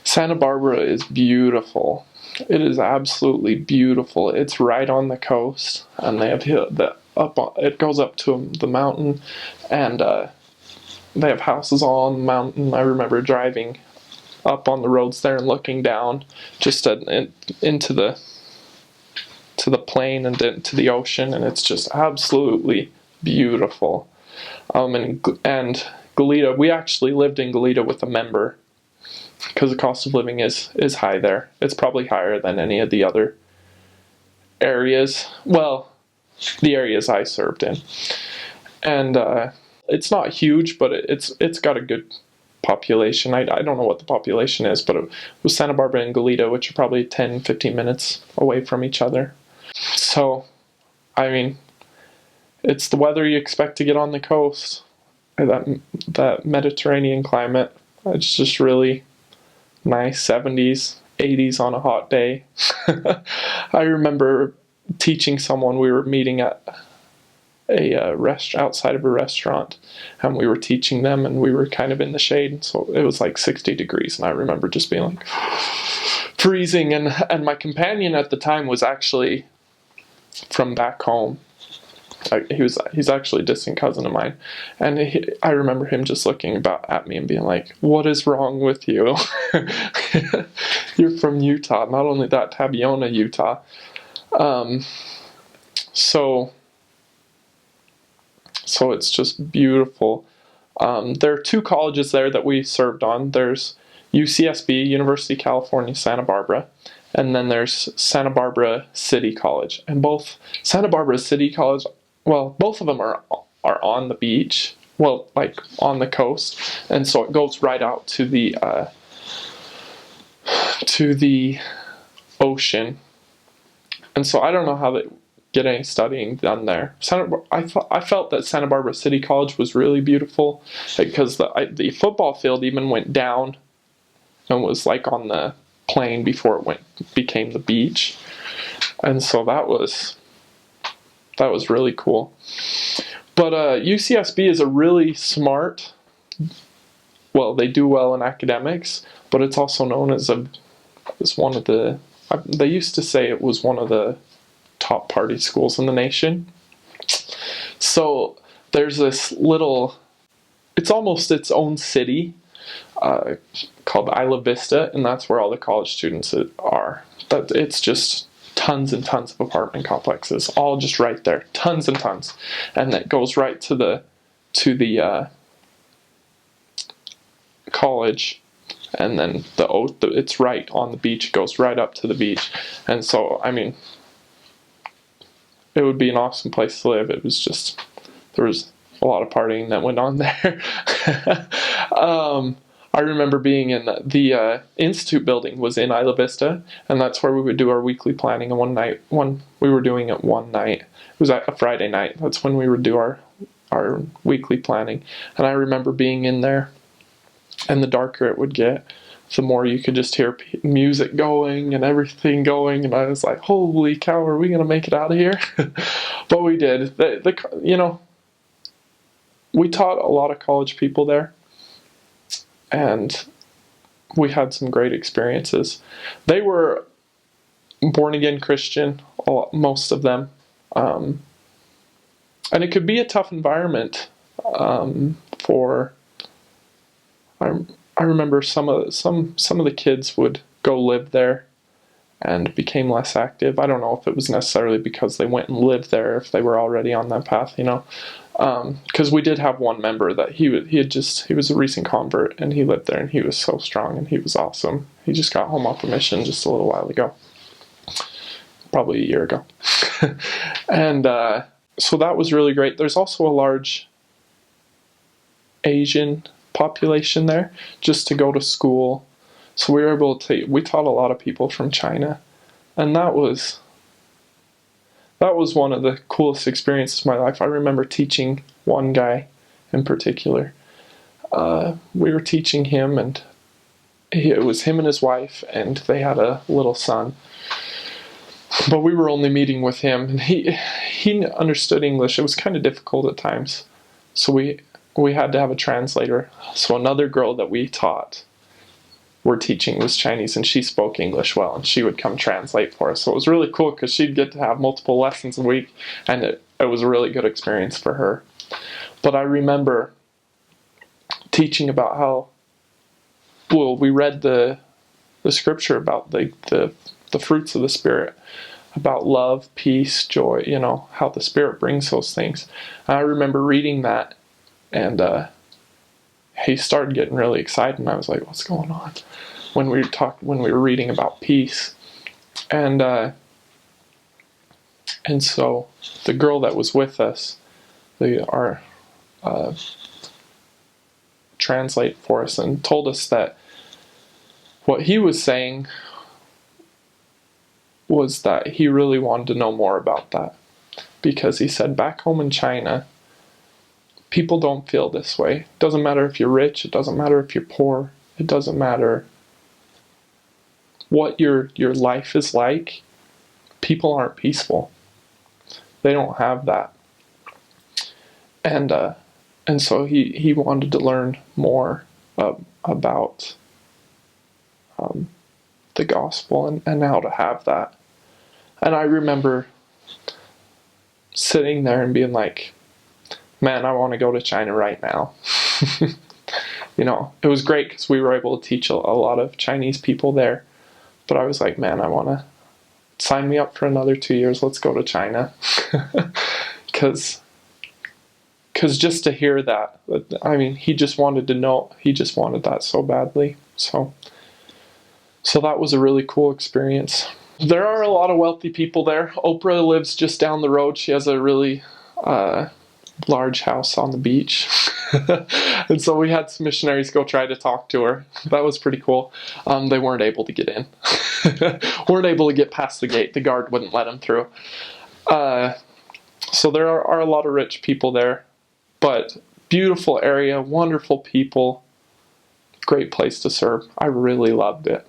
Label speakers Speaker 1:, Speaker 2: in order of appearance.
Speaker 1: Santa Barbara is beautiful. It is absolutely beautiful. It's right on the coast, and they have it goes up to the mountain, and they have houses all on the mountain. I remember driving up on the roads there and looking down just into the plain and into the ocean, and it's just absolutely beautiful. And Goleta, we actually lived in Goleta with a member because the cost of living is high there. It's probably higher than any of the other areas. Well, the areas I served in, and it's not huge, but it's got a good population. I don't know what the population is, but it was Santa Barbara and Goleta, which are probably 10-15 minutes away from each other. So, I mean, it's the weather you expect to get on the coast. That Mediterranean climate. It's just really nice. 70s, 80s on a hot day. I remember teaching someone. We were meeting at a restaurant outside of a restaurant, and we were teaching them, and we were kind of in the shade, so it was like 60 degrees, and I remember just being like freezing, and my companion at the time was actually from back home. He's actually a distant cousin of mine, and I remember him just looking at me and being like, "What is wrong with you? You're from Utah. Not only that, Tabiona, Utah." So it's just beautiful. There are two colleges there that we served on. There's UCSB, University of California, Santa Barbara, and then there's Santa Barbara City College. And both Santa Barbara City College, well, both of them are on the beach, well, like on the coast, and so it goes right out to the ocean. And so I don't know how they get any studying done there. I felt that Santa Barbara City College was really beautiful because the football field even went down and was like on the plain before it became the beach, and so that was really cool. But UCSB is a really smart. Well, they do well in academics, but it's also known as one of the. They used to say it was one of the top party schools in the nation. So there's this little. It's almost its own city called Isla Vista, and that's where all the college students are. But it's just tons and tons of apartment complexes, all just right there, tons and tons, and that goes right to the college, and then it's right on the beach. It goes right up to the beach, and so I mean, it would be an awesome place to live. It was just there was a lot of partying that went on there. I remember being in the Institute building was in Isla Vista, and that's where we would do our weekly planning. And we were doing it one night. It was a Friday night. That's when we would do our weekly planning. And I remember being in there, and the darker it would get, the more you could just hear music going and everything going. And I was like, "Holy cow, are we gonna make it out of here?" But we did. We taught a lot of college people there, and we had some great experiences. They were born again Christian, most of them, and it could be a tough environment for. I remember some of the kids would go live there and became less active. I don't know if it was necessarily because they went and lived there, if they were already on that path, because we did have one member that he was a recent convert, and he lived there, and he was so strong, and he was awesome. He just got home off a mission just a little while ago, probably a year ago. And so that was really great. There's also a large Asian population there just to go to school. So we were able to we taught a lot of people from China, and that was one of the coolest experiences of my life. I remember teaching one guy in particular. We were teaching him, and it was him and his wife, and they had a little son. But we were only meeting with him, and he understood English. It was kind of difficult at times, so we had to have a translator. So another girl that we taught were teaching was Chinese, and she spoke English well, and she would come translate for us. So it was really cool because she'd get to have multiple lessons a week, and it was a really good experience for her. But I remember teaching about how, well, we read the scripture about the fruits of the Spirit, about love, peace, joy, how the Spirit brings those things. And I remember reading that, and he started getting really excited, and I was like, what's going on? When we were reading about peace. And so the girl that was with us, our translate for us, and told us that what he was saying was that he really wanted to know more about that, because he said back home in China, people don't feel this way. It doesn't matter if you're rich, it doesn't matter if you're poor, it doesn't matter what your life is like. People aren't peaceful. They don't have that. And so he wanted to learn more about the gospel and how to have that. And I remember sitting there and being like, man, I want to go to China right now. It was great because we were able to teach a lot of Chinese people there. But I was like, man, I want to sign me up for another 2 years. Let's go to China. Because just to hear that, he just wanted to know. He just wanted that so badly. So that was a really cool experience. There are a lot of wealthy people there. Oprah lives just down the road. She has a really large house on the beach. And so we had some missionaries go try to talk to her. That was pretty cool. They weren't able to get in. Weren't able to get past the gate. The guard wouldn't let them through. So there are a lot of rich people there. But beautiful area, wonderful people, great place to serve. I really loved it.